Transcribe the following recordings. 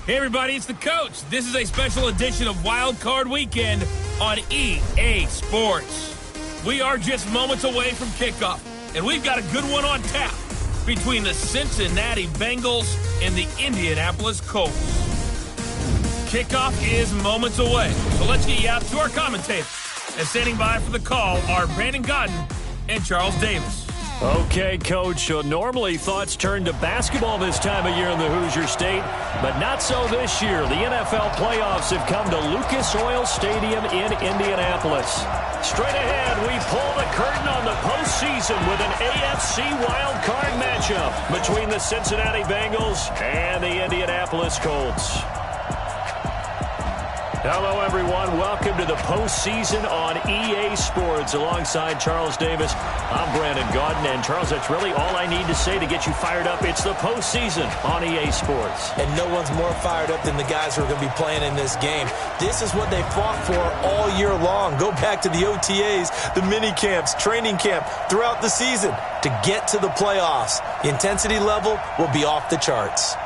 Hey everybody, it's the Coach. This is a special edition of Wild Card Weekend on EA Sports. We are just moments away from kickoff, and we've got a good one on tap between the Cincinnati Bengals and the Indianapolis Colts. Kickoff is moments away, so let's get you out to our commentators. And standing by for the call are Brandon Godden and Charles Davis. Okay, Coach, so normally thoughts turn to basketball this time of year in the Hoosier State, but not so this year. The NFL playoffs have come to Lucas Oil Stadium in Indianapolis. Straight ahead, we pull the curtain on the postseason with an AFC wildcard matchup between the Cincinnati Bengals and the Indianapolis Colts. Hello, everyone. Welcome to the postseason on EA Sports. Alongside Charles Davis, I'm Brandon Godden. And, Charles, that's really all I need to say to get you fired up. It's the postseason on EA Sports. And no one's more fired up than the guys who are going to be playing in this game. This is what they fought for all year long. Go back to the OTAs, the mini camps, training camp, throughout the season to get to the playoffs. The intensity level will be off the charts.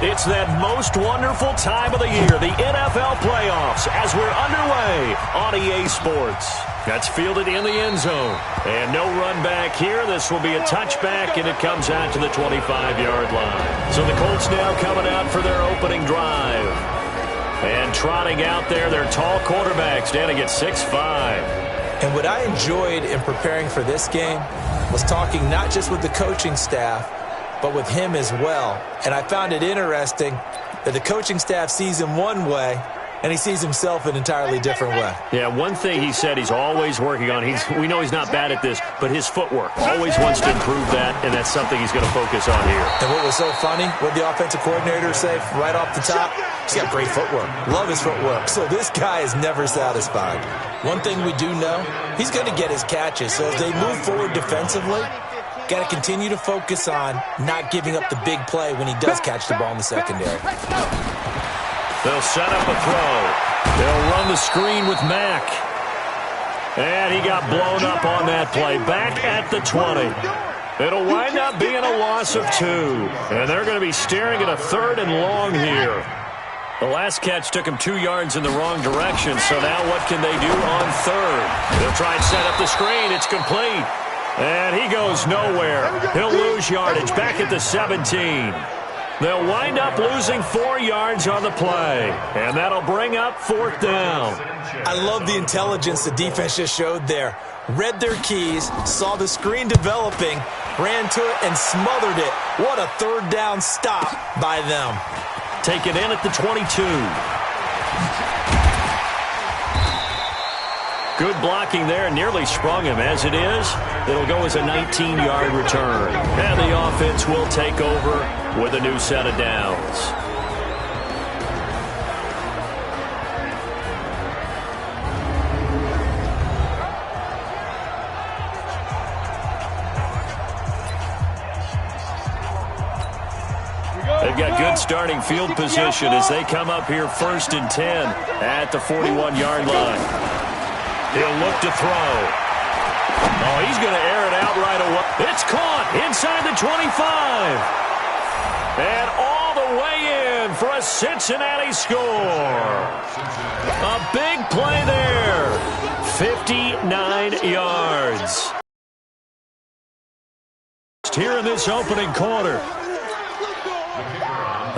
It's that most wonderful time of the year, the NFL playoffs, as we're underway on EA Sports. That's fielded in the end zone. And no run back here. This will be a touchback, and it comes out to the 25-yard line. So the Colts now coming out for their opening drive. And trotting out there, their tall quarterback standing at 6'5". And what I enjoyed in preparing for this game was talking not just with the coaching staff, but with him as well. And I found it interesting that the coaching staff sees him one way, and he sees himself an entirely different way. Yeah, one thing he said he's always working on, we know he's not bad at this, but his footwork. Always wants to improve that, and that's something he's going to focus on here. And what was so funny, what the offensive coordinator say right off the top, he's got great footwork. Love his footwork. So this guy is never satisfied. One thing we do know, he's going to get his catches. So as they move forward defensively, got to continue to focus on not giving up the big play when he does catch the ball in the secondary. They'll set up a throw. They'll run the screen with Mack. And he got blown up on that play. Back at the 20. It'll wind up being a loss of 2. And they're going to be staring at a 3rd and long here. The last catch took him 2 yards in the wrong direction. So now what can they do on 3rd? They'll try and set up the screen. It's complete. And he goes nowhere. He'll lose yardage back at the 17. They'll wind up losing 4 yards on the play. And that'll bring up 4th down. I love the intelligence the defense just showed there. Read their keys, saw the screen developing, ran to it, and smothered it. What a 3rd down stop by them. Taken in at the 22. Good blocking there, nearly sprung him. As it is, it'll go as a 19-yard return. And the offense will take over with a new set of downs. They've got good starting field position as they come up here 1st and 10 at the 41-yard line. He'll look to throw. Oh, he's going to air it out right away. It's caught inside the 25. And all the way in for a Cincinnati score. A big play there. 59 yards. Here in this opening quarter.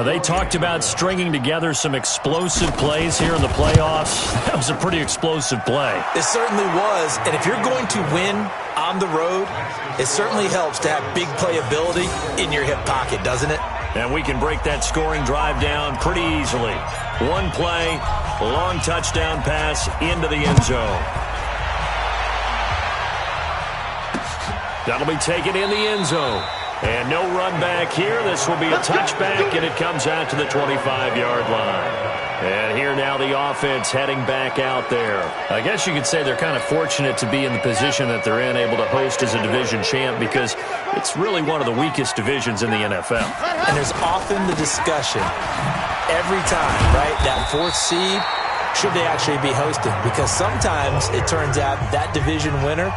They talked about stringing together some explosive plays here in the playoffs. That was a pretty explosive play. It certainly was. And if you're going to win on the road, it certainly helps to have big playability in your hip pocket, doesn't it? And we can break that scoring drive down pretty easily. One play, a long touchdown pass into the end zone. That'll be taken in the end zone. And no run back here. This will be a touchback, and it comes out to the 25-yard line. And here now the offense heading back out there. I guess you could say they're kind of fortunate to be in the position that they're in, able to host as a division champ, because it's really one of the weakest divisions in the NFL. And there's often the discussion every time, right, that fourth seed, should they actually be hosting? Because sometimes it turns out that division winner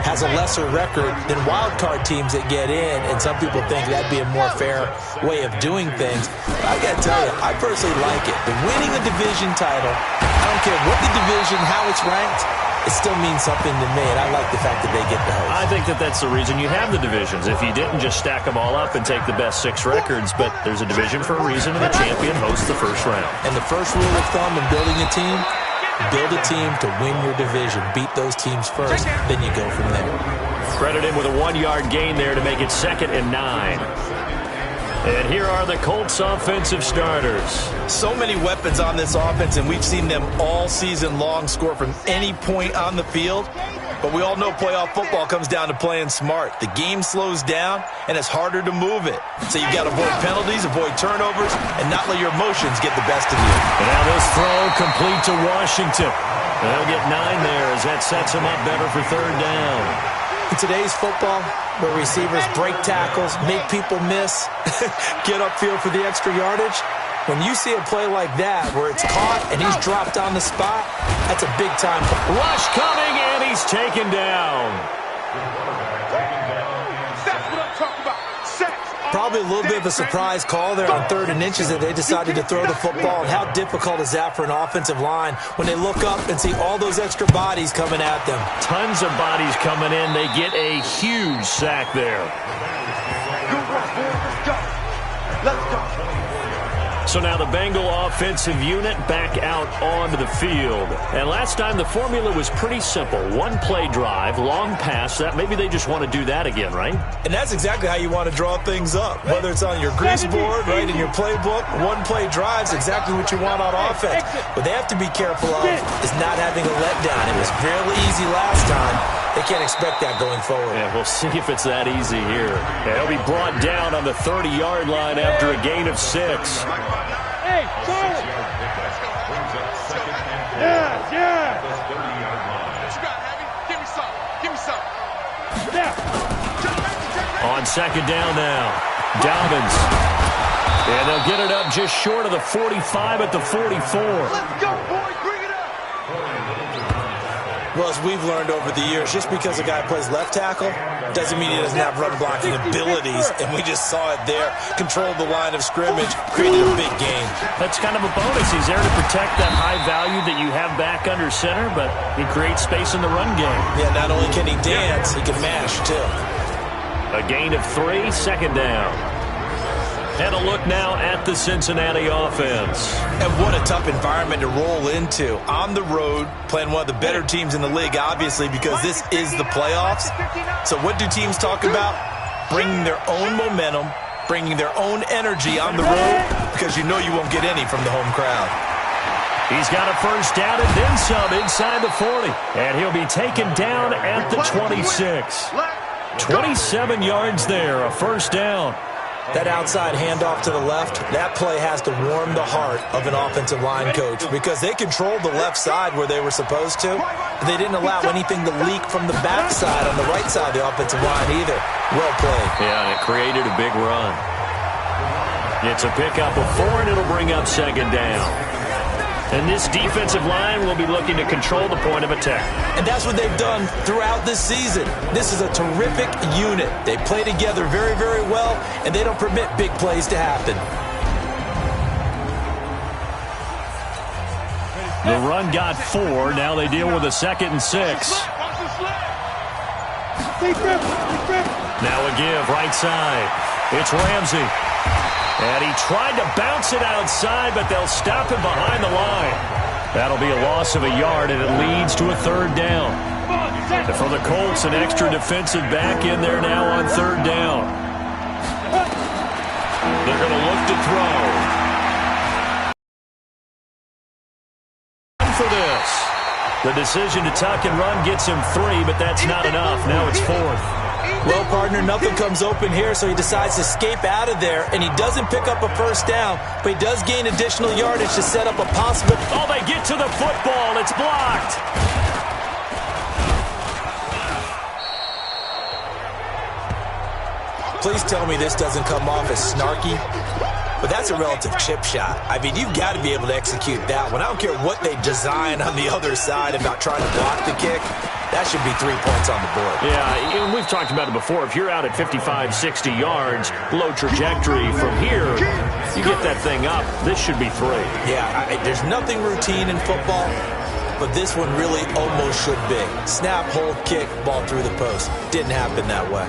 has a lesser record than wild card teams that get in, and some people think that'd be a more fair way of doing things. But I got to tell you, I personally like it. The winning a division title, I don't care what the division, how it's ranked, it still means something to me, and I like the fact that they get the host. I think that that's the reason you have the divisions. If you didn't, just stack them all up and take the best 6 records, but there's a division for a reason, and the champion hosts the first round. And the first rule of thumb in building a team, build a team to win your division. Beat those teams first, then you go from there. Credited with a 1-yard gain there to make it 2nd and 9. And here are the Colts offensive starters. So many weapons on this offense, and we've seen them all season long score from any point on the field. But we all know playoff football comes down to playing smart. The game slows down, and it's harder to move it. So you've got to avoid penalties, avoid turnovers, and not let your emotions get the best of you. And now this throw complete to Washington. And they'll get 9 there as that sets them up better for 3rd down. In today's football, where receivers break tackles, make people miss, get upfield for the extra yardage, when you see a play like that where it's caught and he's dropped on the spot, that's a big-time play. Rush coming, and he's taken down. That's what I'm talking about. Probably a little bit of a surprise call there on 3rd and inches that they decided to throw the football. And how difficult is that for an offensive line when they look up and see all those extra bodies coming at them? Tons of bodies coming in. They get a huge sack there. Let's go. Let's go. So now the Bengal offensive unit back out onto the field. And last time the formula was pretty simple. 1-play drive, long pass. That maybe they just want to do that again, right? And that's exactly how you want to draw things up. Whether it's on your grease board, right, in your playbook, 1-play drive's exactly what you want on offense. What they have to be careful of is not having a letdown. It was fairly easy last time. They can't expect that going forward. Yeah, we'll see if it's that easy here. Yeah, he'll be brought down on the 30-yard line after a gain of 6. Hey, Charlie. Yeah. What you got, Heavy? Give me some. Give me some. Yeah. On 2nd down now, Dobbins. And they'll get it up just short of the 45 at the 44. Let's go, boy. Bring it up. Well, as we've learned over the years, just because a guy plays left tackle doesn't mean he doesn't have run blocking abilities, and we just saw it there. Controlled the line of scrimmage, created a big gain. That's kind of a bonus. He's there to protect that high value that you have back under center, but he creates space in the run game. Yeah, not only can he dance, he can mash, too. A gain of 3, 2nd down. And a look now at the Cincinnati offense. And what a tough environment to roll into. On the road, playing one of the better teams in the league, obviously, because this is the playoffs. So what do teams talk about? Bringing their own momentum, bringing their own energy on the road, because you know you won't get any from the home crowd. He's got a 1st down and then some inside the 40. And he'll be taken down at the 26. 27 yards there, a 1st down. That outside handoff to the left, that play has to warm the heart of an offensive line coach because they controlled the left side where they were supposed to. They didn't allow anything to leak from the backside on the right side of the offensive line either. Well played. Yeah, and it created a big run. It's a pickup of 4, and it'll bring up 2nd down. And this defensive line will be looking to control the point of attack. And that's what they've done throughout this season. This is a terrific unit. They play together very, very well, and they don't permit big plays to happen. The run got 4. Now they deal with a 2nd and 6. Now a give, right side. It's Ramsey. And he tried to bounce it outside, but they'll stop him behind the line. That'll be a loss of a yard, and it leads to a 3rd down. And for the Colts, an extra defensive back in there now on 3rd down. They're going to look to throw. For this, the decision to tuck and run gets him 3, but that's not enough. Now it's 4th. Well, partner, nothing comes open here, so he decides to escape out of there, and he doesn't pick up a first down, but he does gain additional yardage to set up a possible... Oh, they get to the football. It's blocked. Please tell me this doesn't come off as snarky, but that's a relative chip shot. I mean, you've got to be able to execute that one. I don't care what they design on the other side about trying to block the kick. That should be 3 points on the board. Yeah, and we've talked about it before. If you're out at 55, 60 yards, low trajectory from here, you get that thing up. This should be 3. Yeah, there's nothing routine in football, but this one really almost should be. Snap, hold, kick, ball through the post. Didn't happen that way.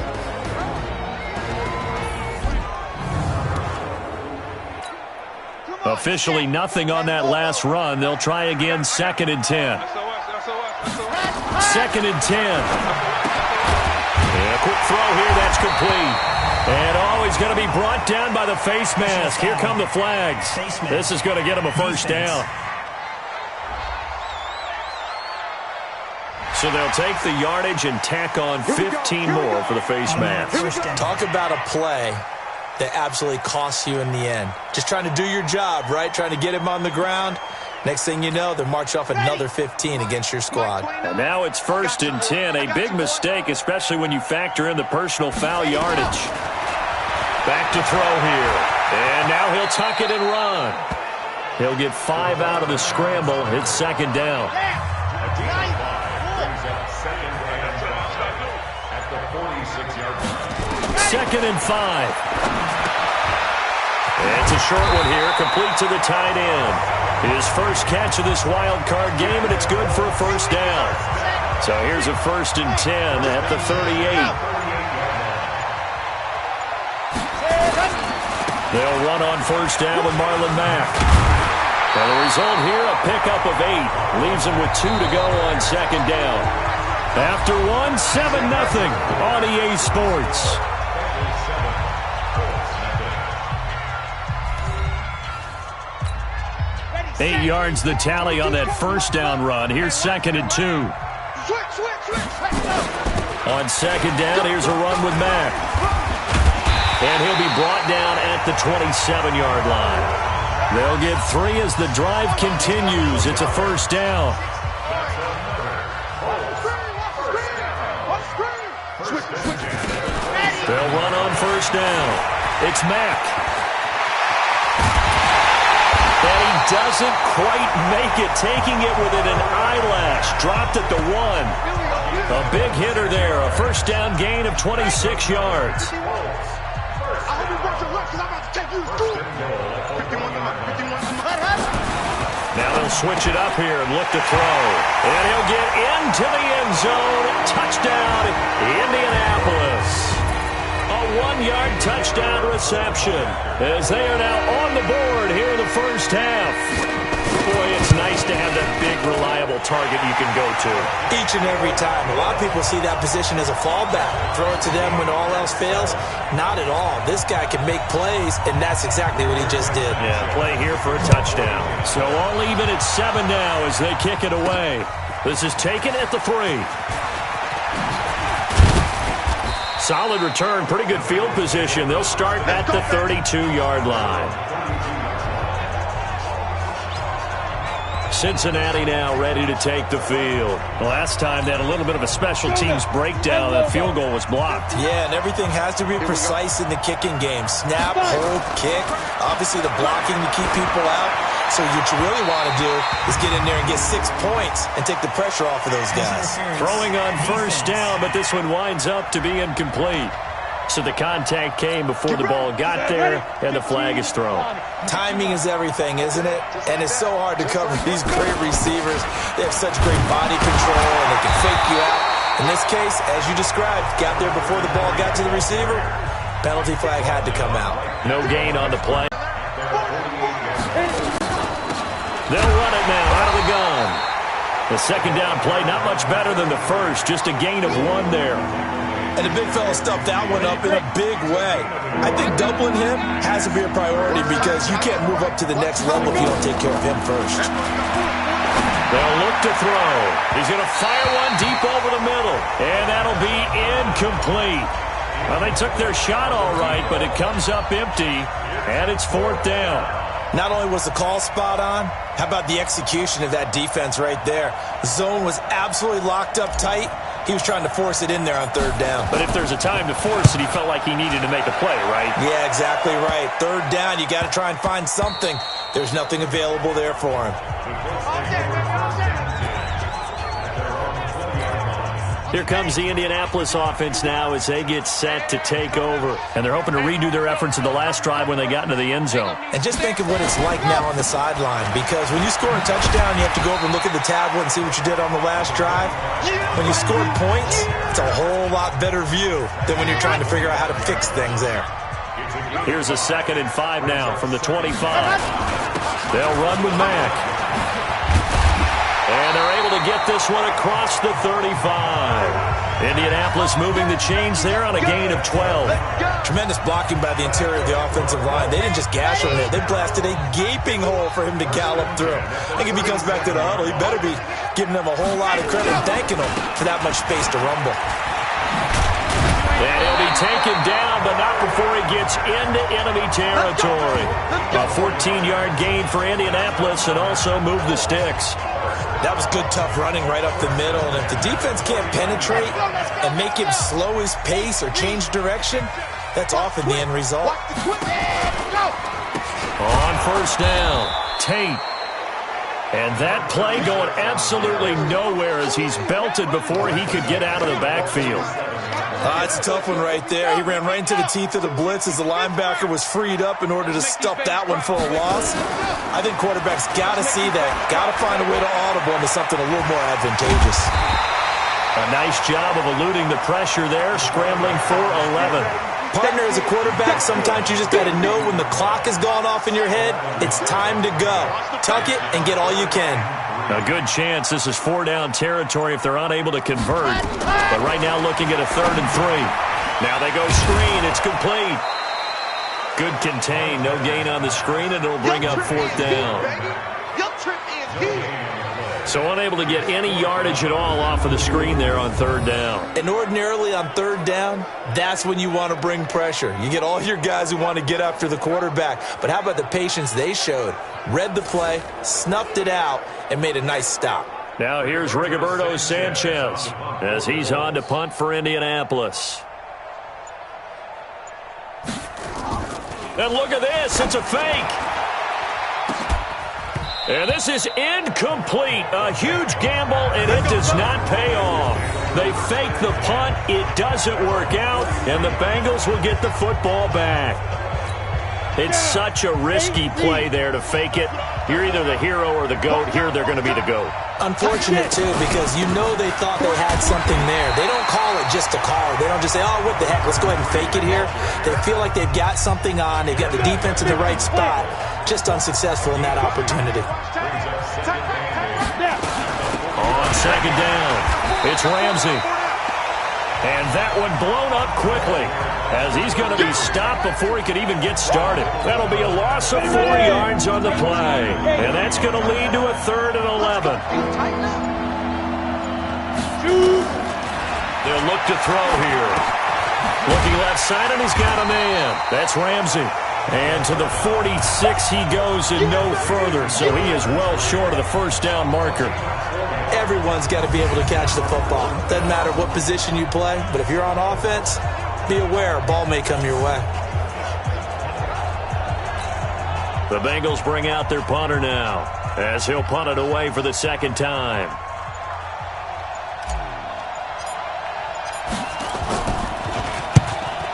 Officially nothing on that last run. They'll try again, 2nd and 10. 2nd and 10. Yeah, quick throw here, that's complete. And he's going to be brought down by the face mask. Here come the flags. This is going to get him a first down. So they'll take the yardage and tack on 15 more for the face mask. Talk about a play that absolutely costs you in the end. Just trying to do your job, right? Trying to get him on the ground. Next thing you know, they're marching off another 15 against your squad. And now it's 1st and 10. A big mistake, especially when you factor in the personal foul yardage. Back to throw here. And now he'll tuck it and run. He'll get 5 out of the scramble. It's 2nd down. Second and 5. It's a short one here, complete to the tight end. His first catch of this wild card game, and it's good for a first down. So here's a 1st and 10 at the 38. They'll run on first down with Marlon Mack. And the result here, a pickup of 8. Leaves him with 2 to go on 2nd down. After 1, 7-0 on EA Sports. Eight yards the tally on that first down run. Here's 2nd and 2. On 2nd down, here's a run with Mack. And he'll be brought down at the 27-yard line. They'll get 3 as the drive continues. It's a first down. They'll run on first down. It's Mack. And he doesn't quite make it, taking it within an eyelash. Dropped at the 1. A big hitter there. A first down gain of 26 yards. Now they'll switch it up here and look to throw. And he'll get into the end zone. Touchdown, Indianapolis. A 1-yard touchdown reception as they are now on the board here in the first half. Boy, it's nice to have that big, reliable target you can go to. Each and every time. A lot of people see that position as a fallback. Throw it to them when all else fails. Not at all. This guy can make plays, and that's exactly what he just did. Yeah, play here for a touchdown. So all even at 7 now as they kick it away. This is taken at the 3. Solid return, pretty good field position. They'll start at the 32-yard line. Cincinnati now ready to take the field. Last time they had a little bit of a special teams breakdown. That field goal was blocked. Yeah, and everything has to be precise in the kicking game. Snap, hold, kick. Obviously the blocking to keep people out. So what you really want to do is get in there and get 6 points and take the pressure off of those guys. Throwing on first down, but this one winds up to be incomplete. So the contact came before the ball got there, and the flag is thrown. Timing is everything, isn't it? And it's so hard to cover these great receivers. They have such great body control, and they can fake you out. In this case, as you described, got there before the ball got to the receiver. Penalty flag had to come out. No gain on the play. They'll run it now out of the gun. The second down play, not much better than the first, just a gain of 1 there. And the big fella stuffed that one up in a big way. I think doubling him has to be a priority because you can't move up to the next level if you don't take care of him first. They'll look to throw. He's going to fire one deep over the middle. And that'll be incomplete. Well, they took their shot all right, but it comes up empty, and it's 4th down. Not only was the call spot on, how about the execution of that defense right there? The zone was absolutely locked up tight. He was trying to force it in there on 3rd down. But if there's a time to force it, he felt like he needed to make a play, right? Yeah, exactly right. 3rd down, you got to try and find something. There's nothing available there for him. Here comes the Indianapolis offense now as they get set to take over. And they're hoping to redo their efforts in the last drive when they got into the end zone. And just think of what it's like now on the sideline, because when you score a touchdown, you have to go over and look at the tablet and see what you did on the last drive. When you scored points, it's a whole lot better view than when you're trying to figure out how to fix things there. Here's a 2nd and 5 now from the 25. They'll run with Mack. And they're able to get this one across the 35. Indianapolis moving the chains there on a gain of 12. Tremendous blocking by the interior of the offensive line. They didn't just gash him there. They blasted a gaping hole for him to gallop through. I think if he comes back to the huddle, he better be giving them a whole lot of credit and thanking them for that much space to rumble. And he'll be taken down, but not before he gets into enemy territory. A 14-yard gain for Indianapolis and also move the sticks. That was good, tough running right up the middle. And if the defense can't penetrate and make him slow his pace or change direction, that's often the end result. On 1st down, Tate. And that play going absolutely nowhere as he's belted before he could get out of the backfield. It's a tough one right there. He ran right into the teeth of the blitz as the linebacker was freed up in order to stuff that one for a loss. I think quarterbacks got to see that, got to find a way to audible into something a little more advantageous. A nice job of eluding the pressure there, scrambling for 11. Partner, as a quarterback, sometimes you just got to know when the clock has gone off in your head, it's time to go. Tuck it and get all you can. A good chance this is 4-down territory if they're unable to convert. But right now looking at a 3rd and 3. Now they go screen. It's complete. Good contain. No gain on the screen, and it'll bring up 4th down. So unable to get any yardage at all off of the screen there on 3rd down. And ordinarily on 3rd down, that's when you want to bring pressure. You get all your guys who want to get after the quarterback. But how about the patience they showed? Read the play, snuffed it out, and made a nice stop. Now here's Rigoberto Sanchez as he's on to punt for Indianapolis. And look at this. It's a fake. And this is incomplete. A huge gamble, and it does not pay off. They fake the punt. It doesn't work out, and the Bengals will get the football back. It's such a risky play there to fake it. You're either the hero or the GOAT. Here they're going to be the GOAT. Unfortunate, too, because you know they thought they had something there. They don't call it just to call it. They don't just say, oh, what the heck, let's go ahead and fake it here. They feel like they've got something on. They've got the defense in the right spot. Just unsuccessful in that opportunity. On 2nd down, it's Ramsey. And that one blown up quickly as he's going to be stopped before he could even get started. That'll be a loss of 4 yards on the play. And that's going to lead to a 3rd and 11. They'll look to throw here. Looking left side, and he's got a man. That's Ramsey. And to the 46 he goes and no further. So he is well short of the 1st down marker. Everyone's got to be able to catch the football. Doesn't matter what position you play, but if you're on offense, be aware a ball may come your way. The Bengals bring out their punter now as he'll punt it away for the 2nd time.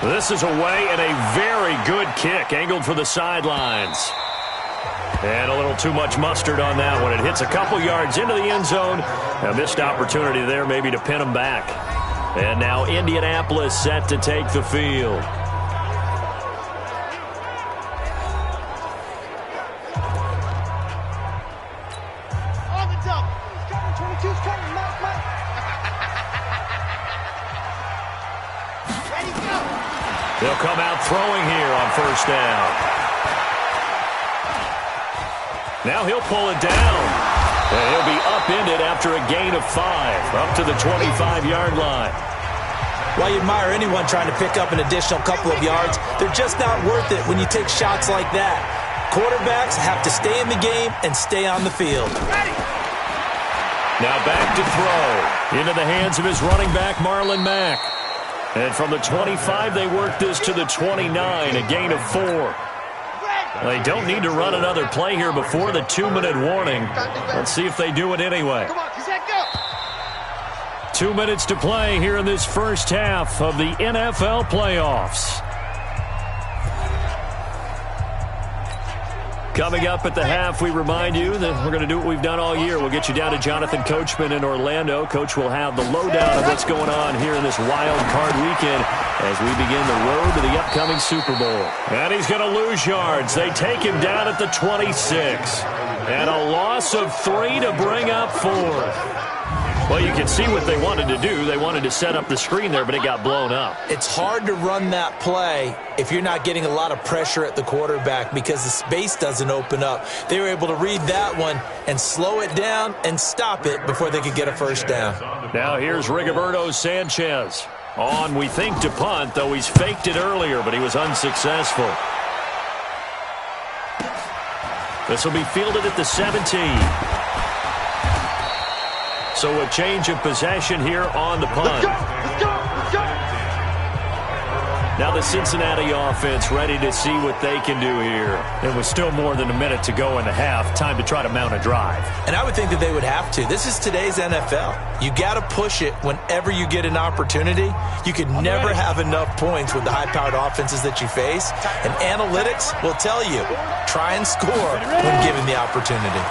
This is away, and a very good kick angled for the sidelines. And a little too much mustard on that one. It hits a couple yards into the end zone. A missed opportunity there maybe to pin them back. And now Indianapolis set to take the field. They'll come out throwing here on 1st down. Now he'll pull it down. And he'll be upended after a gain of 5, up to the 25-yard line. While you admire anyone trying to pick up an additional couple of yards, they're just not worth it when you take shots like that. Quarterbacks have to stay in the game and stay on the field. Now back to throw. Into the hands of his running back, Marlon Mack. And from the 25, they work this to the 29, a gain of 4. They don't need to run another play here before the 2-minute warning. Let's see if they do it anyway. 2 minutes to play here in this first half of the NFL playoffs. Coming up at the half, we remind you that we're going to do what we've done all year. We'll get you down to Jonathan Coachman in Orlando. Coach will have the lowdown of what's going on here in this wild card weekend as we begin the road to the upcoming Super Bowl. And he's going to lose yards. They take him down at the 26. And a loss of 3 to bring up 4. Well, you can see what they wanted to do. They wanted to set up the screen there, but it got blown up. It's hard to run that play if you're not getting a lot of pressure at the quarterback because the space doesn't open up. They were able to read that one and slow it down and stop it before they could get a first down. Now here's Rigoberto Sanchez. On, we think, to punt, though he's faked it earlier, but he was unsuccessful. This will be fielded at the 17. So a change of possession here on the punt. Now the Cincinnati offense ready to see what they can do here. It was still more than a minute to go in the half. Time to try to mount a drive. And I would think that they would have to. This is today's NFL. You got to push it whenever you get an opportunity. You could never have enough points with the high-powered offenses that you face. And analytics will tell you, try and score when given the opportunity.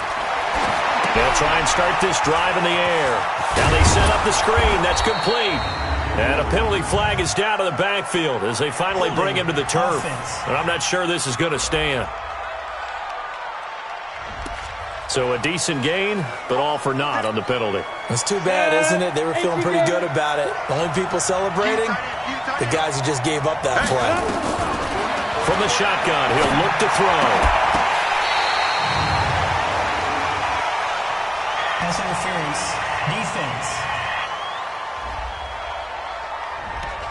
They'll try and start this drive in the air. Now they set up the screen. That's complete. And a penalty flag is down to the backfield as they finally bring him to the turf. And I'm not sure this is going to stand. So a decent gain, but all for naught on the penalty. It's too bad, isn't it? They were feeling pretty good about it. The only people celebrating, the guys who just gave up that play. From the shotgun, he'll look to throw. Pass interference, defense.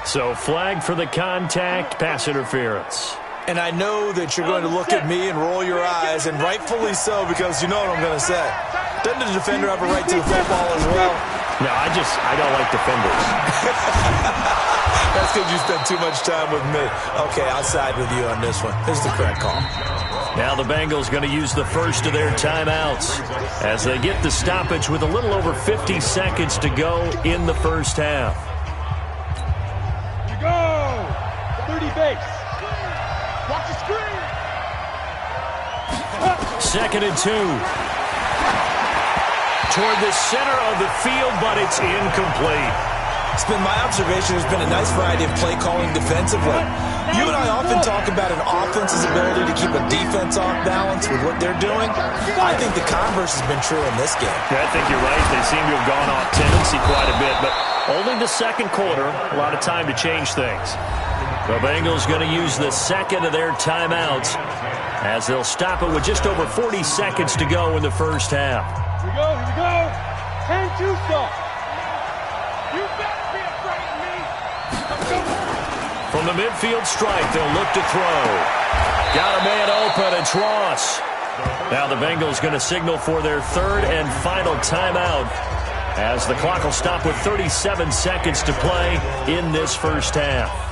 So flag for the contact, pass interference. And I know that you're going to look at me and roll your eyes, and rightfully so, because you know what I'm going to say. Doesn't the defender have a right to the football as well? No, I don't like defenders. That's because you spend too much time with me. Okay, I'll side with you on this one. This is the correct call. Now the Bengals going to use the first of their timeouts as they get the stoppage with a little over 50 seconds to go in the first half. You go! 30 base. Watch the screen. 2nd and 2. Toward the center of the field, but it's incomplete. It's been my observation there's been a nice variety of play calling defensively. You and I often talk about an offense's ability to keep a defense off balance with what they're doing. I think the converse has been true in this game. Yeah, I think you're right. They seem to have gone off tendency quite a bit, but only the second quarter, a lot of time to change things. The Bengals going to use the second of their timeouts as they'll stop it with just over 40 seconds to go in the first half. Here we go, here we go. 10-2 stop. You better be afraid of me. From the midfield stripe, they'll look to throw. Got a man open, it's Ross. Now the Bengals going to signal for their third and final timeout as the clock will stop with 37 seconds to play in this first half.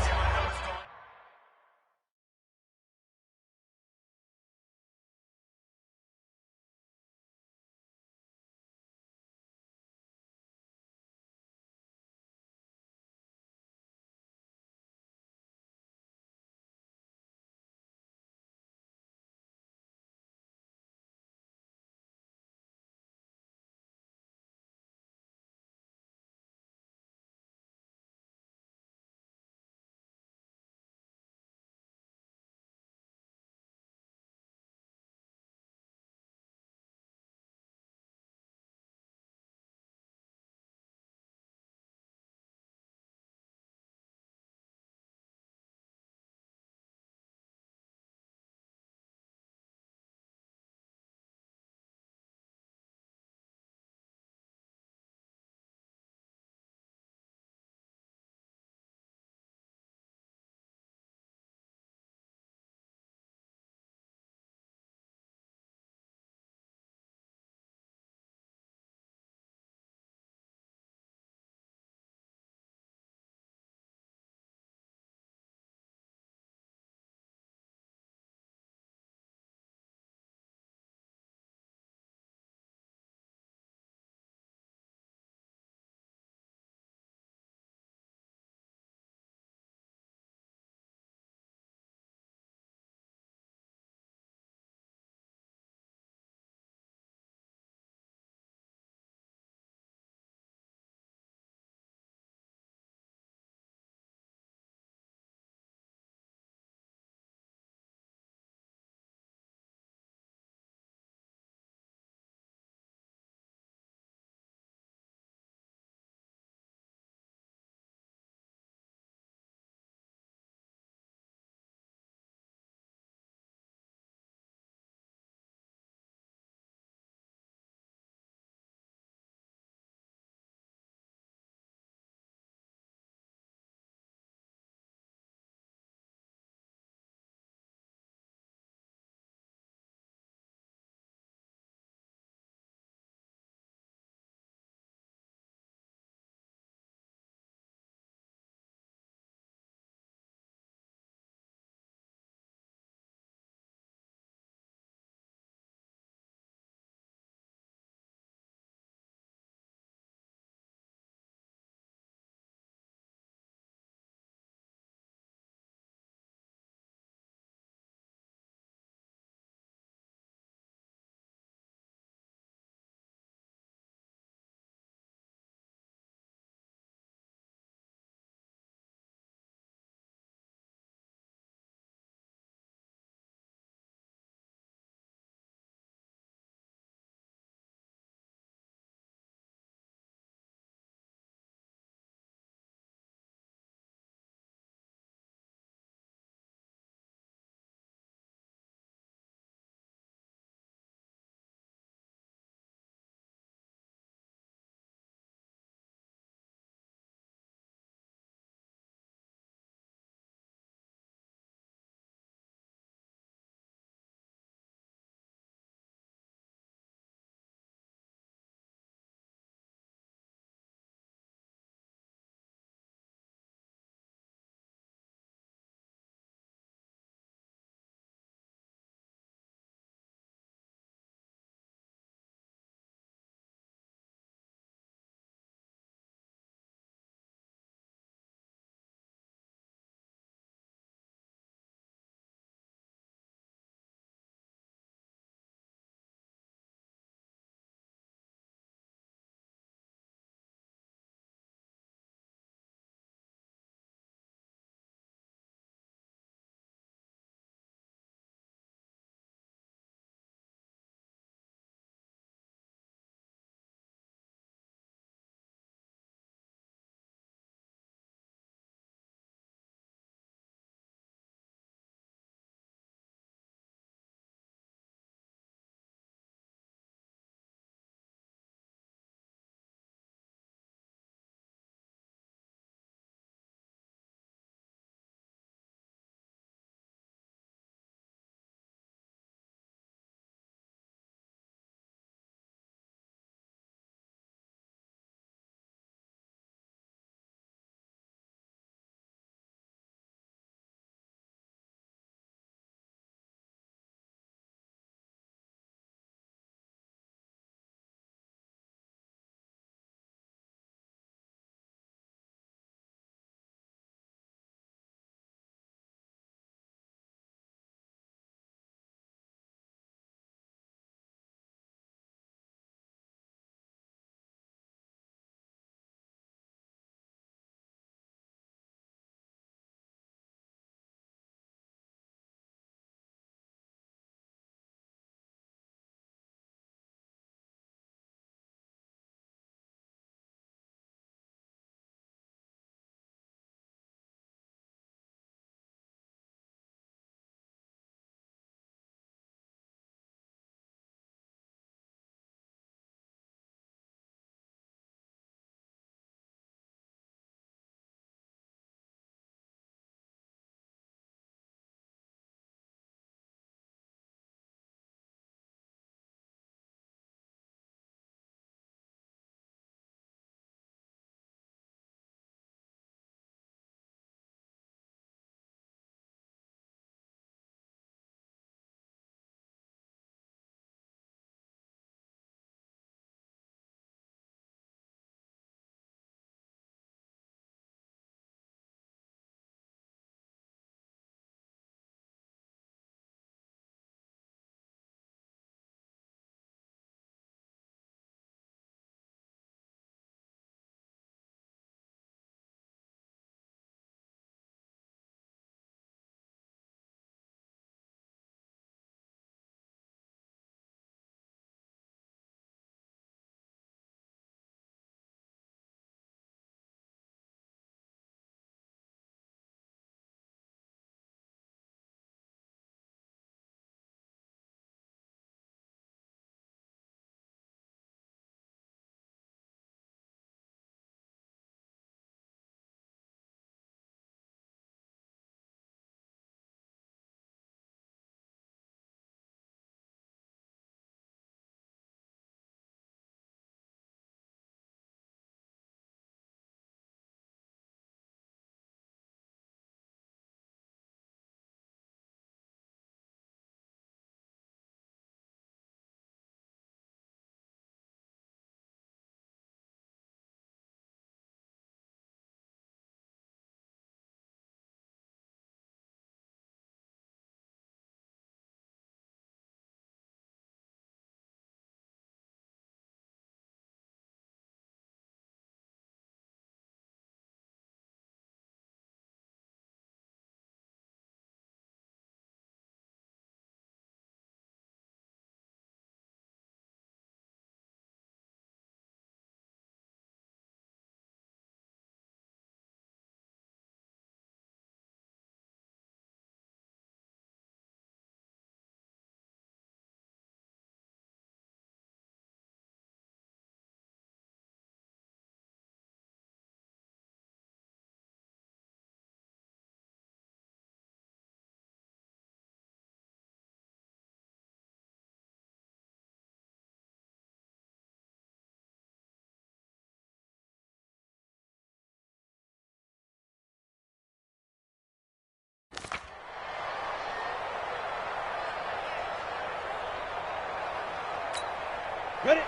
Ready?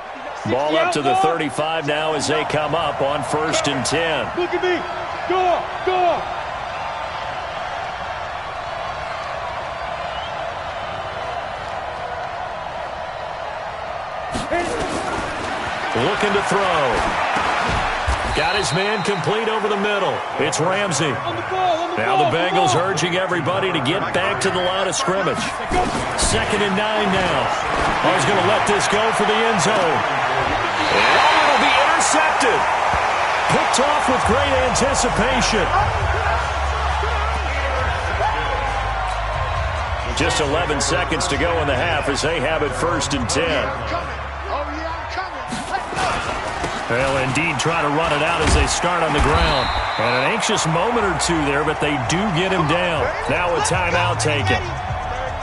Ball up to the 35 now as they come up on 1st and 10. Look at me. Go. Looking to throw. Got his man complete over the middle. It's Ramsey. Now the Bengals urging everybody to get back to the line of scrimmage. 2nd and 9 now. He's going to let this go for the end zone. And it'll be intercepted. Picked off with great anticipation. Just 11 seconds to go in the half as they have it 1st and 10. They'll indeed try to run it out as they start on the ground. And an anxious moment or two there, but they do get him down. Now a timeout taken.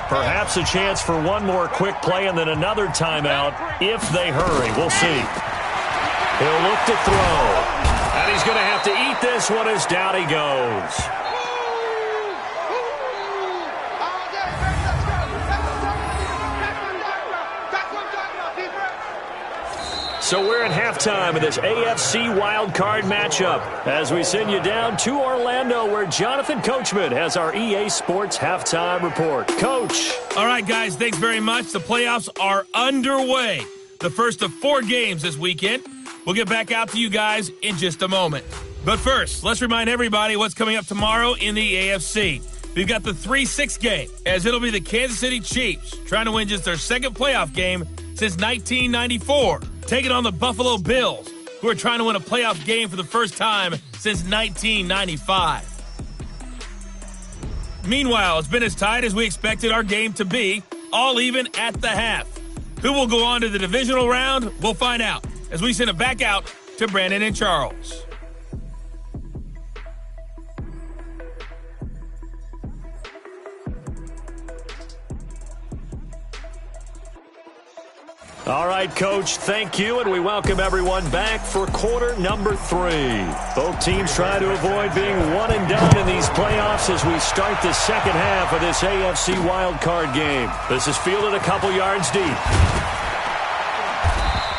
Perhaps a chance for one more quick play and then another timeout if they hurry. We'll see. He'll look to throw. And he's going to have to eat this one as down he goes. So we're at halftime of this AFC wildcard matchup as we send you down to Orlando where Jonathan Coachman has our EA Sports halftime report. Coach. All right, guys, thanks very much. The playoffs are underway. The first of 4 games this weekend. We'll get back out to you guys in just a moment. But first, let's remind everybody what's coming up tomorrow in the AFC. We've got the 3-6 game, as it'll be the Kansas City Chiefs trying to win just their 2nd playoff game since 1994. Taking on the Buffalo Bills, who are trying to win a playoff game for the first time since 1995. Meanwhile, it's been as tight as we expected our game to be, all even at the half. Who will go on to the divisional round? We'll find out as we send it back out to Brandon and Charles. All right, Coach, thank you, and we welcome everyone back for quarter number 3. Both teams try to avoid being one and done in these playoffs as we start the second half of this AFC wildcard game. This is fielded a couple yards deep.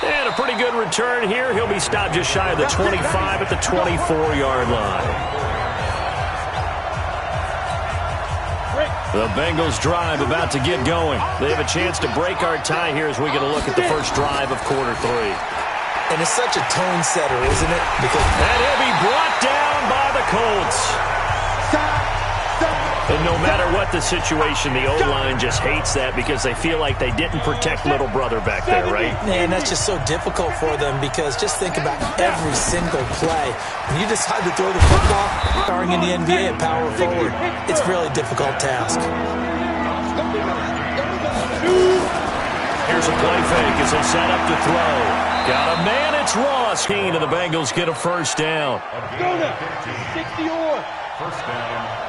And a pretty good return here. He'll be stopped just shy of the 25 at the 24-yard line. The Bengals drive about to get going. They have a chance to break our tie here as we get a look at the first drive of quarter 3. And it's such a tone setter, isn't it? Because and he'll be brought down by the Colts. And no matter what the situation, the O-line just hates that because they feel like they didn't protect little brother back there, right? Man, that's just so difficult for them because just think about every single play. When you decide to throw the football, starring in the NBA at power forward, it's a really difficult task. Here's a play fake as they set up to throw. Got a man, it's Ross. And the Bengals get a first down. Go there. 60 or. First down.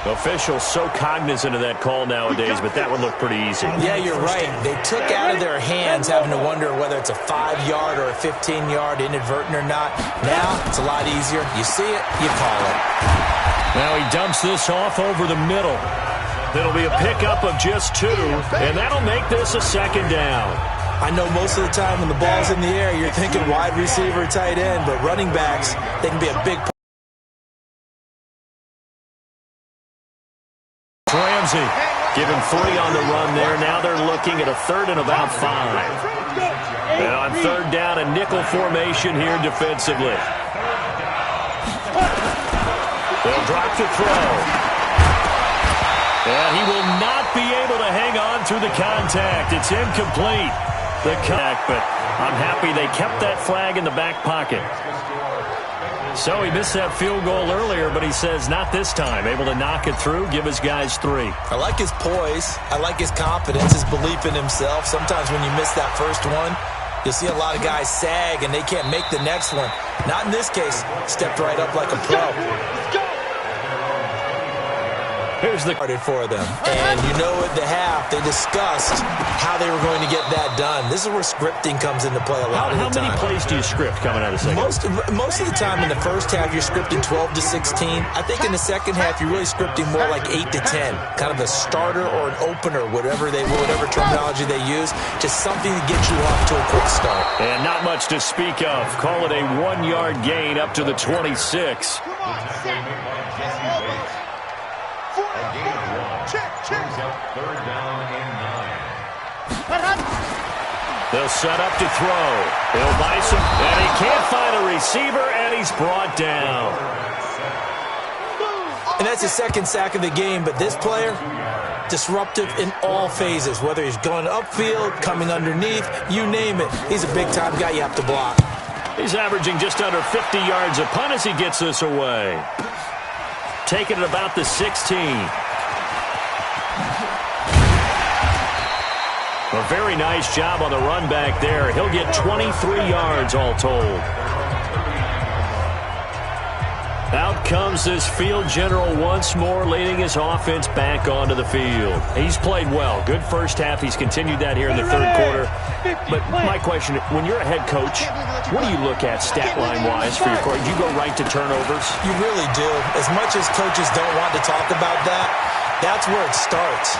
Officials so cognizant of that call nowadays, but that would look pretty easy. Yeah, you're right. They took out of their hands having to wonder whether it's a 5-yard or a 15-yard, inadvertent or not. Now, it's a lot easier. You see it, you call it. Now he dumps this off over the middle. It'll be a pickup of just 2, and that'll make this a second down. I know most of the time when the ball's in the air, you're thinking wide receiver, tight end, but running backs, they can be a big part. Ramsey, given 3 on the run there. Now they're looking at a 3rd and about 5. And on 3rd down, a nickel formation here defensively. They'll drop to throw. And he will not be able to hang on through the contact. It's incomplete. The contact, but I'm happy they kept that flag in the back pocket. So he missed that field goal earlier, but he says not this time. Able to knock it through, give his guys 3. I like his poise. I like his confidence, his belief in himself. Sometimes when you miss that first one, you'll see a lot of guys sag and they can't make the next one. Not in this case. Stepped right up like a pro. Here's the started for them. And you know at the half, they discussed how they were going to get that done. This is where scripting comes into play a lot of the time. How many plays do you script coming out of the second? Most of the time in the first half, you're scripting 12 to 16. I think in the second half, you're really scripting more like 8 to 10. Kind of a starter or an opener, whatever terminology they use. Just something to get you off to a quick start. And not much to speak of. Call it a 1-yard gain up to the 26. They'll set up to throw. He'll buy some, and he can't find a receiver, and he's brought down. And that's the second sack of the game, but this player, disruptive in all phases, whether he's going upfield, coming underneath, you name it. He's a big-time guy you have to block. He's averaging just under 50 yards a punt as he gets this away. Taking it about the 16. A very nice job on the run back there. He'll get 23 yards all told. Out comes this field general once more, leading his offense back onto the field. He's played well. Good first half. He's continued that here in the third quarter. But my question, when you're a head coach, what do you look at stat line-wise for your quarterback? Do you go right to turnovers? You really do. As much as coaches don't want to talk about that, that's where it starts.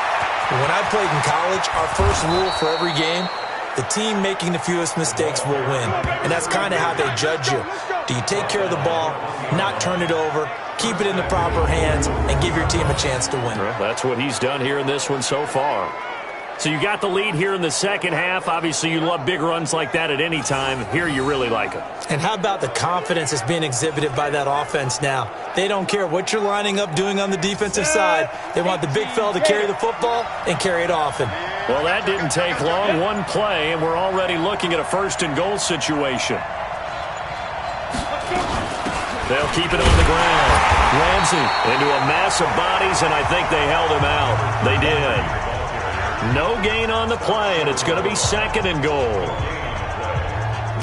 When I played in college, our first rule for every game, the team making the fewest mistakes will win. And that's kind of how they judge you. Do you take care of the ball, not turn it over, keep it in the proper hands, and give your team a chance to win? Well, that's what he's done here in this one so far. So you got the lead here in the second half. Obviously, you love big runs like that at any time. Here you really like them. And how about the confidence that's being exhibited by that offense now? They don't care what you're lining up doing on the defensive side. They want the big fella to carry the football and carry it often. Well, that didn't take long. One play, and we're already looking at a first-and-goal situation. They'll keep it on the ground. Ramsey into a mass of bodies, and I think they held him out. They did. No gain on the play, and it's going to be second and goal.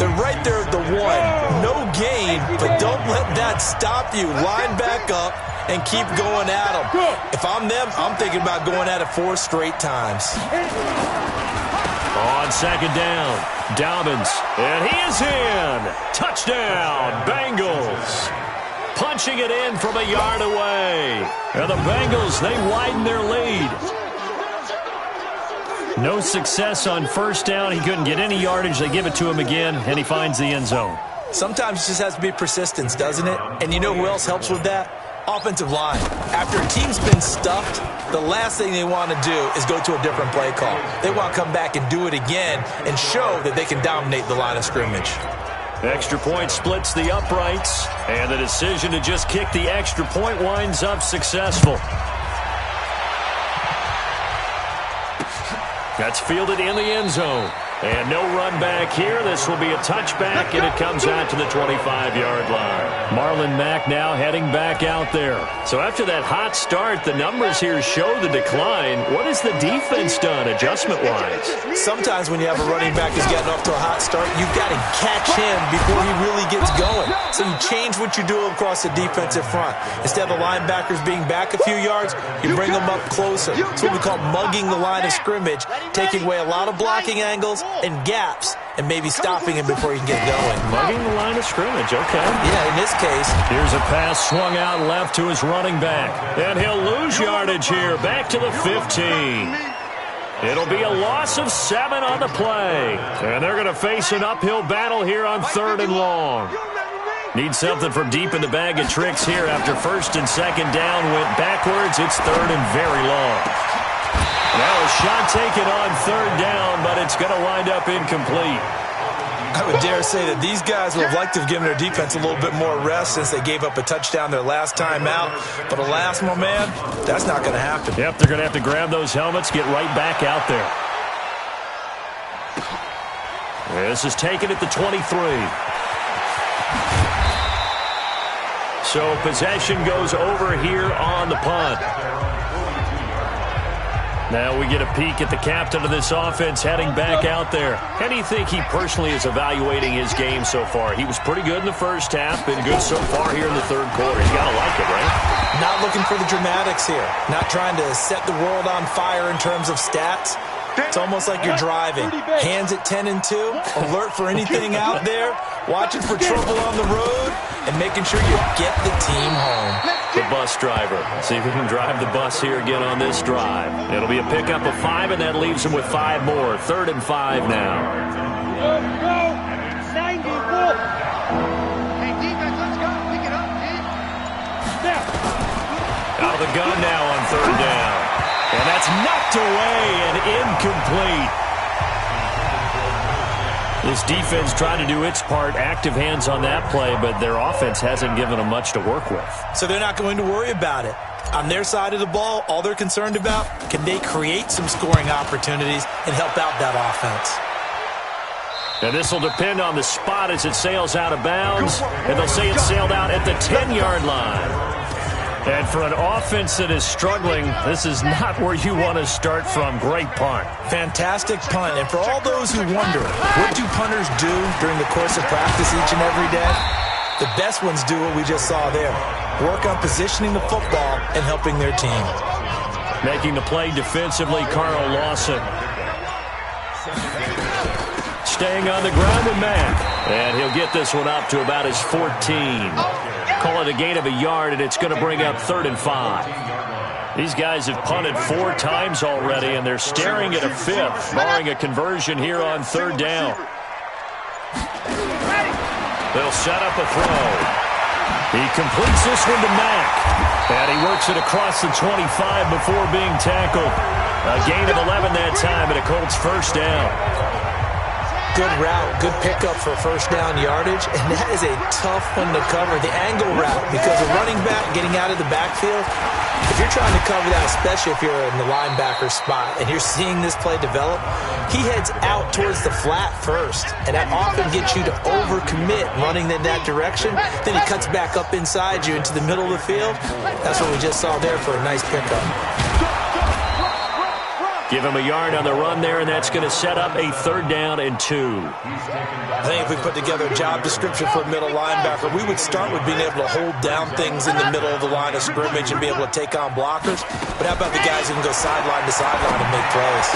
They're right there at the one. No gain, but don't let that stop you. Line back up and keep going at them. If I'm them, I'm thinking about going at it 4 straight times. On second down, Dobbins, and he is in. Touchdown, Bengals. Punching it in from a yard away. And the Bengals, they widen their lead. No success on first down. He couldn't get any yardage. They give it to him again, and he finds the end zone. Sometimes it just has to be persistence, doesn't it? And you know who else helps with that? Offensive line. After a team's been stuffed, the last thing they want to do is go to a different play call. They want to come back and do it again and show that they can dominate the line of scrimmage. Extra point splits the uprights, and the decision to just kick the extra point winds up successful. That's fielded in the end zone. And no run back here. This will be a touchback, and it comes out to the 25-yard line. Marlon Mack now heading back out there. So after that hot start, the numbers here show the decline. What has the defense done adjustment-wise? Sometimes when you have a running back who's getting off to a hot start, you've got to catch him before he really gets going. So you change what you do across the defensive front. Instead of the linebackers being back a few yards, you bring them up closer. It's what we call mugging the line of scrimmage, taking away a lot of blocking angles and gaps, and maybe stopping him before he can get going. Mugging the line of scrimmage, okay. Yeah, in this case. Here's a pass swung out left to his running back. And he'll lose yardage here, back to the 15. It'll be a loss of 7 on the play. And they're going to face an uphill battle here on 3rd and long. Need something from deep in the bag of tricks here after first and second down went backwards. It's 3rd and very long. Now a shot taken on 3rd down, but it's going to wind up incomplete. I would dare say that these guys would have liked to have given their defense a little bit more rest since they gave up a touchdown their last time out. But alas, my man, that's not going to happen. Yep, they're going to have to grab those helmets, get right back out there. This is taken at the 23. So possession goes over here on the punt. Now we get a peek at the captain of this offense heading back out there. How do you think he personally is evaluating his game so far? He was pretty good in the first half, been good so far here in the third quarter. You got to like it, right? Not looking for the dramatics here. Not trying to set the world on fire in terms of stats. It's almost like you're driving. Hands at 10 and 2, alert for anything out there, watching for trouble on the road, and making sure you get the team home. The bus driver. See if he can drive the bus here again on this drive. It'll be a pickup of 5, and that leaves him with 5 more. 3rd and 5 now. Go, 94. Hey, defense, let's go. Pick it up, Step. Out of the gun now on 3rd down. And that's knocked away and incomplete. This defense tried to do its part, active hands on that play, but their offense hasn't given them much to work with. So they're not going to worry about it. On their side of the ball, all they're concerned about, can they create some scoring opportunities and help out that offense? And this will depend on the spot as it sails out of bounds, and they'll say it sailed out at the 10-yard line. And for an offense that is struggling, this is not where you want to start from. Great punt. Fantastic punt. And for all those who wonder, what do punters do during the course of practice each and every day? The best ones do what we just saw there. Work on positioning the football and helping their team. Making the play defensively, Carl Lawson. Staying on the ground with Mack. And he'll get this one up to about his 14. Call it a gain of a yard, and it's going to bring up 3rd and 5. These guys have punted 4 times already, and they're staring at a 5th, barring a conversion here on 3rd down. They'll set up a throw. He completes this one to Mack, and he works it across the 25 before being tackled. A gain of 11 that time, and a Colts 1st down. Good route, good pickup for 1st down yardage, and that is a tough one to cover, the angle route, because a running back getting out of the backfield, if you're trying to cover that, especially if you're in the linebacker spot, and you're seeing this play develop, he heads out towards the flat first, and that often gets you to overcommit running in that direction. Then he cuts back up inside you into the middle of the field. That's what we just saw there for a nice pickup. Give him a yard on the run there, and that's going to set up a 3rd down and 2. I think if we put together a job description for a middle linebacker, we would start with being able to hold down things in the middle of the line of scrimmage and be able to take on blockers. But how about the guys who can go sideline to sideline and make plays?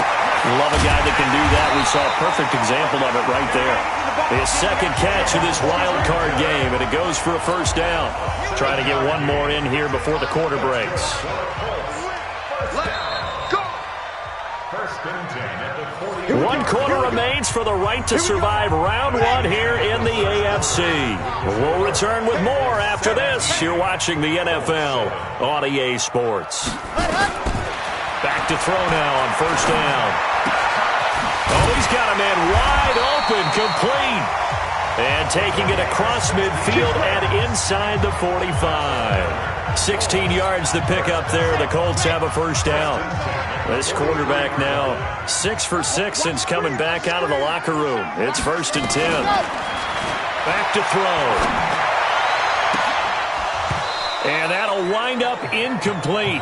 Love a guy that can do that. We saw a perfect example of it right there. His 2nd catch of this wild card game, and it goes for a 1st down. Trying to get one more in here before the quarter breaks. 1 quarter remains for the right to survive round 1 here in the AFC. We'll return with more after this. You're watching the NFL on EA Sports. Back to throw now on 1st down. Oh, he's got a man wide open, complete. And taking it across midfield and inside the 45. 16 yards to pick up there. The Colts have a 1st down. This quarterback now 6 for 6 since coming back out of the locker room. It's 1st and 10. Back to throw. And that'll wind up incomplete.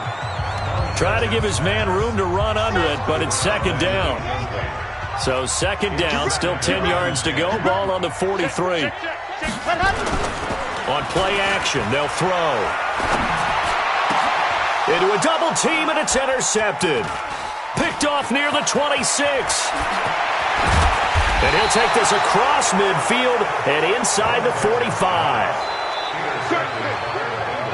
Try to give his man room to run under it, but it's 2nd down. So 2nd down, still 10 yards to go. Ball on the 43. On play action, they'll throw. Into a double team, and it's intercepted. Picked off near the 26. And he'll take this across midfield and inside the 45.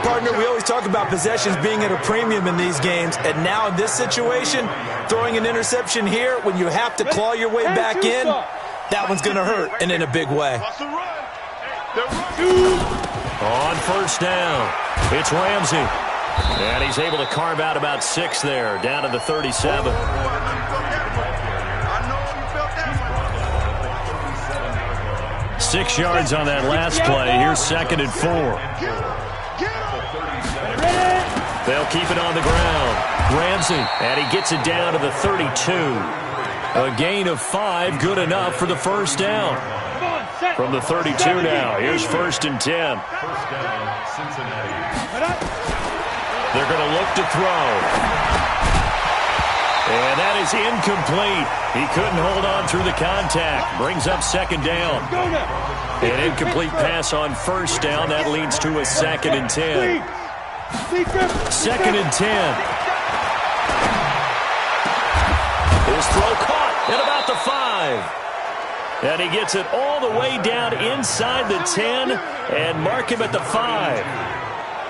Partner, we always talk about possessions being at a premium in these games, and now in this situation, throwing an interception here when you have to claw your way back in, that one's going to hurt, and in a big way. On 1st down, it's Ramsey. And he's able to carve out about 6 there, down to the 37. 6 yards on that last play. Here's 2nd and 4. They'll keep it on the ground. Ramsey, and he gets it down to the 32. A gain of 5, good enough for the 1st down. From the 32 now, here's 1st and 10. They're going to look to throw. And that is incomplete. He couldn't hold on through the contact. Brings up 2nd down. An incomplete pass on 1st down. That leads to a 2nd and 10. 2nd and 10. His throw caught at about the 5. And he gets it all the way down inside the 10 and mark him at the 5.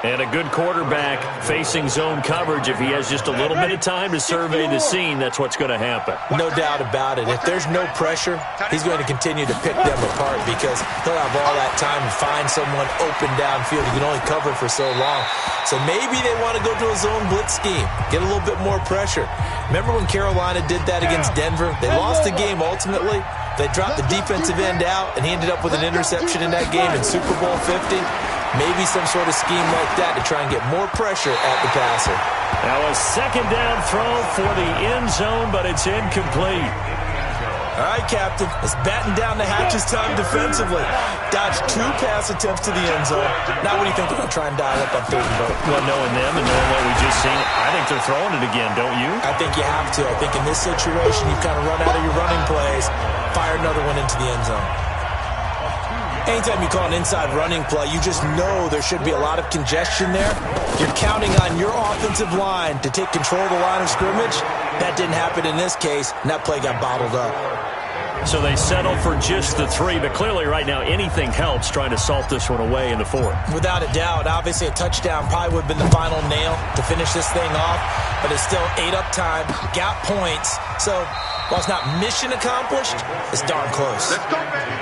And a good quarterback facing zone coverage. If he has just a little bit of time to survey the scene, that's what's going to happen. No doubt about it. If there's no pressure, he's going to continue to pick them apart because he'll have all that time to find someone open downfield. He can only cover for so long. So maybe they want to go to a zone blitz scheme, get a little bit more pressure. Remember when Carolina did that against Denver? They lost the game ultimately. They dropped the defensive end out, and he ended up with an interception in that game in Super Bowl 50. Maybe some sort of scheme like that to try and get more pressure at the passer. Now a 2nd down throw for the end zone, but it's incomplete. All right, Captain. It's batten down the hatches time defensively. Dodged 2 pass attempts to the end zone. Now what do you think they're going to try and dial up on 3rd and vote? Well, knowing them and knowing what we just seen, I think they're throwing it again, don't you? I think you have to. I think in this situation, you've kind of run out of your running plays. Fire another one into the end zone. Anytime you call an inside running play, you just know there should be a lot of congestion there. You're counting on your offensive line to take control of the line of scrimmage. That didn't happen in this case, and that play got bottled up. So they settle for just the 3, but clearly right now anything helps trying to salt this one away in the 4th. Without a doubt, obviously a touchdown probably would have been the final nail to finish this thing off, but it's still ate up time, got points. So while it's not mission accomplished, it's darn close. Let's go, baby.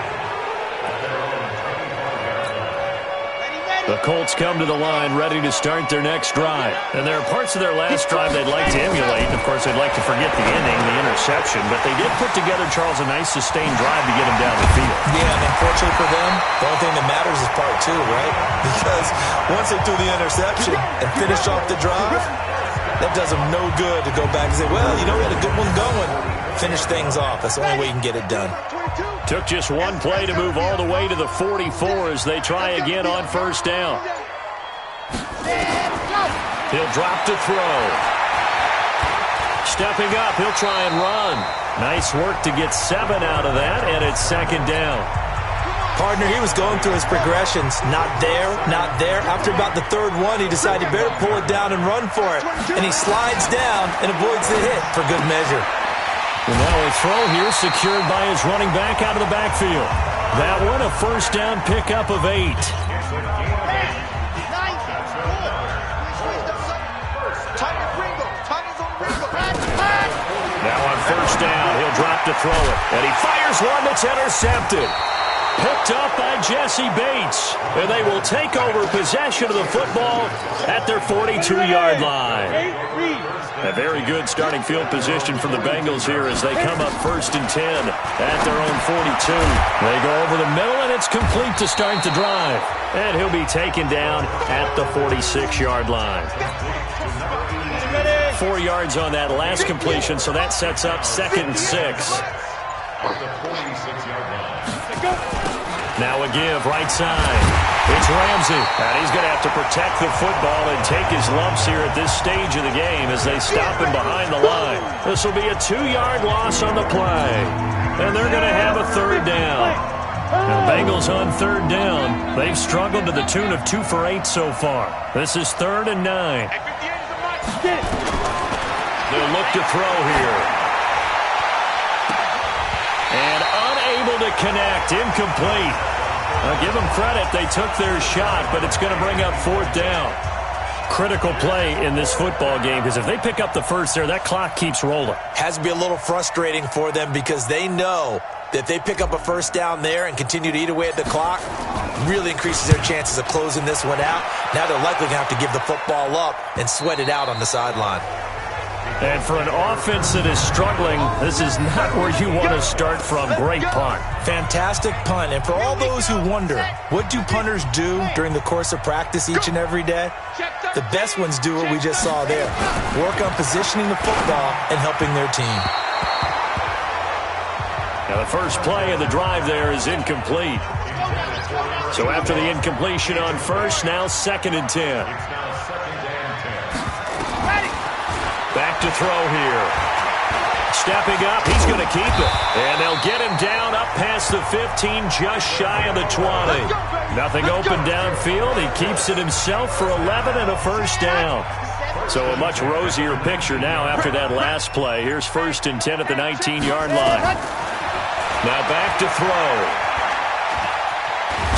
The Colts come to the line ready to start their next drive. And there are parts of their last drive they'd like to emulate. And, of course, they'd like to forget the ending, the interception. But they did put together, Charles, a nice sustained drive to get him down the field. Yeah, and unfortunately for them, the only thing that matters is part 2, right? Because once they threw the interception and finished off the drive, that does them no good to go back and say, well, you know, we had a good one going. Finish things off. That's the only way you can get it done. Took just one play to move all the way to the 44 as they try again on 1st down. He'll drop to throw. Stepping up, he'll try and run. Nice work to get 7 out of that, and it's 2nd down. Partner, he was going through his progressions. Not there, not there. After about the 3rd one, he decided he better pull it down and run for it. And he slides down and avoids the hit for good measure. And now a throw here secured by his running back out of the backfield. That one a 1st down pickup of 8. Now on 1st down, he'll drop to throw it. And he fires one that's intercepted. Picked up by Jesse Bates. And they will take over possession of the football at their 42-yard line. A very good starting field position for the Bengals here as they come up 1st and 10 at their own 42. They go over the middle, and it's complete to start the drive. And he'll be taken down at the 46-yard line. 4 yards on that last completion, so that sets up 2nd and 6. Now a give, right side. It's Ramsey, and he's going to have to protect the football and take his lumps here at this stage of the game as they stop him behind the line. This will be a 2-yard loss on the play, and they're going to have a 3rd down. Now, Bengals on 3rd down. They've struggled to the tune of 2 for 8 so far. This is 3rd and 9. They'll look to throw here. And unable to connect, incomplete. I'll give them credit. They took their shot, but it's going to bring up 4th down. Critical play in this football game because if they pick up the 1st there, that clock keeps rolling. Has to be a little frustrating for them because they know that if they pick up a 1st down there and continue to eat away at the clock, really increases their chances of closing this one out. Now they're likely going to have to give the football up and sweat it out on the sideline. And for an offense that is struggling, this is not where you want to start from. Great punt. Fantastic punt. And for all those who wonder, what do punters do during the course of practice each and every day? The best ones do what we just saw there. Work on positioning the football and helping their team. Now the first play of the drive there is incomplete. So after the incompletion on 1st, now 2nd and 10. Back to throw here. Stepping up, he's going to keep it. And they'll get him down up past the 15, just shy of the 20. Nothing open downfield. He keeps it himself for 11 and a first down. So a much rosier picture now after that last play. Here's 1st and 10 at the 19-yard line. Now back to throw.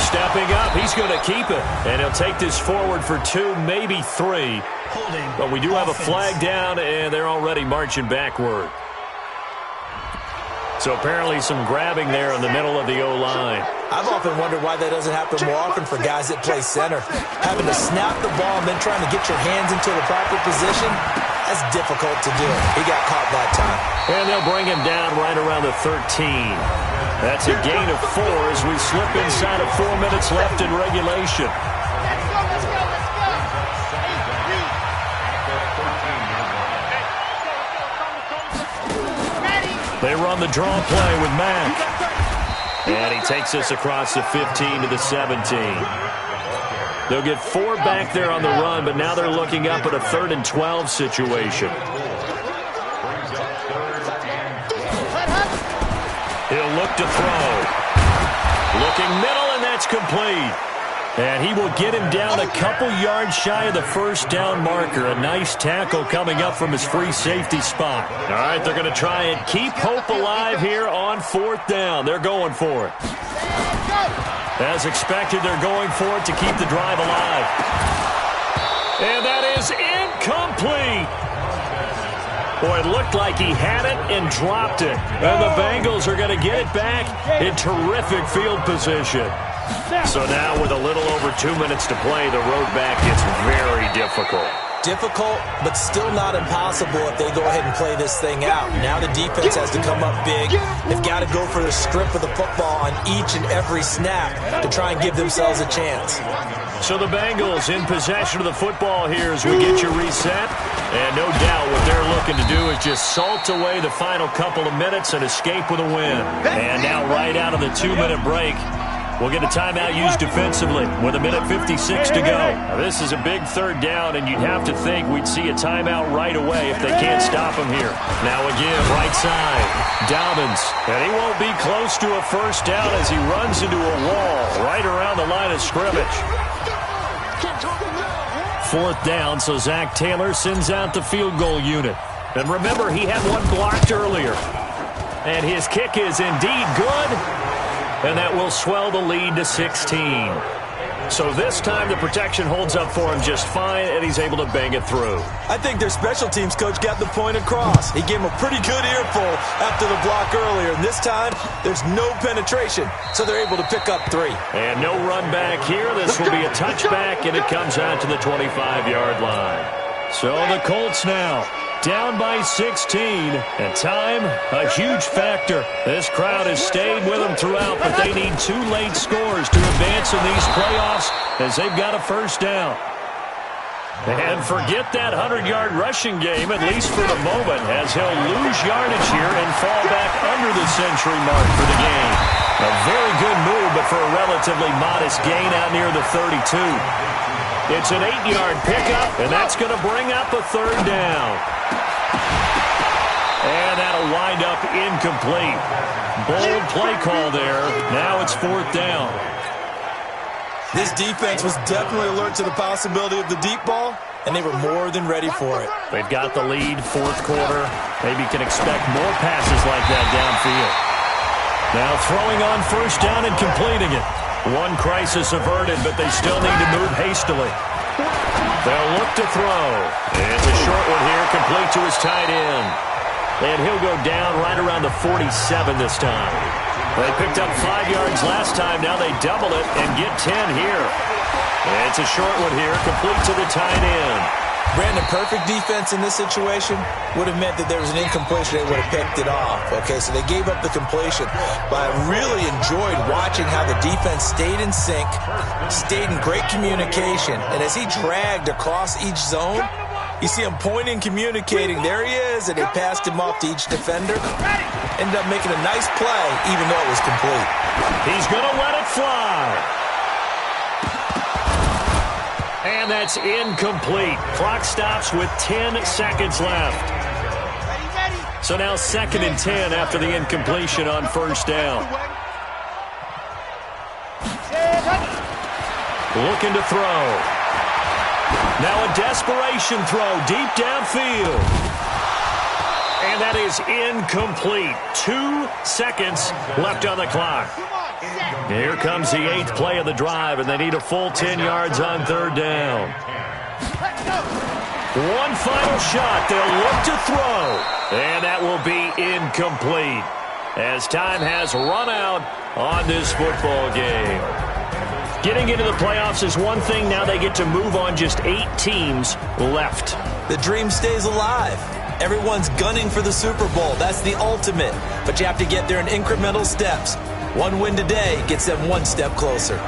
Stepping up, he's going to keep it. And he'll take this forward for 2, maybe 3. But we do have a flag down, and they're already marching backward. So apparently some grabbing there in the middle of the O-line. I've often wondered why that doesn't happen more often for guys that play center. Having to snap the ball and then trying to get your hands into the proper position, that's difficult to do. He got caught that time. And they'll bring him down right around the 13. That's a gain of 4 as we slip inside of 4 minutes left in regulation. They run the draw play with Mack. And he takes us across the 15 to the 17. They'll get 4 back there on the run, but now they're looking up at a 3rd and 12 situation. He'll look to throw. Looking middle, and that's complete. And he will get him down a couple yards shy of the first down marker. A nice tackle coming up from his free safety spot. All right, they're going to try and keep hope alive here on 4th down. They're going for it. As expected, they're going for it to keep the drive alive. And that is incomplete. Boy, it looked like he had it and dropped it. And the Bengals are going to get it back in terrific field position. So now with a little over 2 minutes to play, the road back gets very difficult. Difficult, but still not impossible if they go ahead and play this thing out. Now the defense has to come up big. They've got to go for the strip of the football on each and every snap to try and give themselves a chance. So the Bengals in possession of the football here as we get you reset. And no doubt what they're looking to do is just salt away the final couple of minutes and escape with a win. And now right out of the 2-minute break, we'll get a timeout used defensively with 1:56 to go. Now, this is a big 3rd down, and you'd have to think we'd see a timeout right away if they can't stop him here. Now again, right side, Dobbins. And he won't be close to a first down as he runs into a wall right around the line of scrimmage. 4th down, so Zach Taylor sends out the field goal unit. And remember, he had one blocked earlier. And his kick is indeed good. And that will swell the lead to 16. So this time the protection holds up for him just fine, and he's able to bang it through. I think their special teams coach got the point across. He gave him a pretty good earful after the block earlier. And this time, there's no penetration, so they're able to pick up 3. And no run back here. This will be a touchback, and it comes out to the 25-yard line. So the Colts now down by 16, and time, a huge factor. This crowd has stayed with them throughout, but they need 2 late scores to advance in these playoffs as they've got a first down. And forget that 100-yard rushing game, at least for the moment, as he'll lose yardage here and fall back under the century mark for the game. A very good move, but for a relatively modest gain out near the 32. It's an 8-yard pickup, and that's going to bring up a 3rd down. And that'll wind up incomplete. Bold play call there. Now it's 4th down. This defense was definitely alert to the possibility of the deep ball, and they were more than ready for it. They've got the lead, 4th quarter. Maybe can expect more passes like that downfield. Now throwing on first down and completing it. One crisis averted, but they still need to move hastily. They'll look to throw. It's a short one here, complete to his tight end. And he'll go down right around the 47 this time. They picked up 5 yards last time. Now they double it and get 10 here. It's a short one here, complete to the tight end. Brandon, perfect defense in this situation would have meant that there was an incompletion. They would have picked it off. Okay, so they gave up the completion. But I really enjoyed watching how the defense stayed in sync, stayed in great communication. And as he dragged across each zone, you see him pointing, communicating. There he is, and they passed him off to each defender. Ended up making a nice play, even though it was complete. He's going to let it fly. And that's incomplete. Clock stops with 10 seconds left. So now 2nd and 10 after the incompletion on first down. looking to throw. Now a desperation throw deep downfield. And that is incomplete. 2 seconds left on the clock. Here comes the 8th play of the drive, and they need a full 10 yards on 3rd down. One final shot. They'll look to throw. And that will be incomplete, as time has run out on this football game. Getting into the playoffs is one thing. Now they get to move on. Just 8 teams left. The dream stays alive. Everyone's gunning for the Super Bowl. That's the ultimate. But you have to get there in incremental steps. One win today gets them one step closer.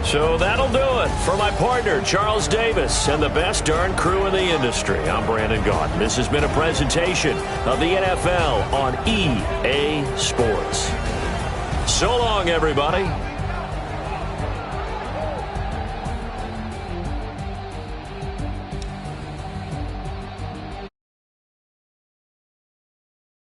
So that'll do it for my partner, Charles Davis, and the best darn crew in the industry. I'm Brandon Gaudin. This has been a presentation of the NFL on EA Sports. So long, everybody.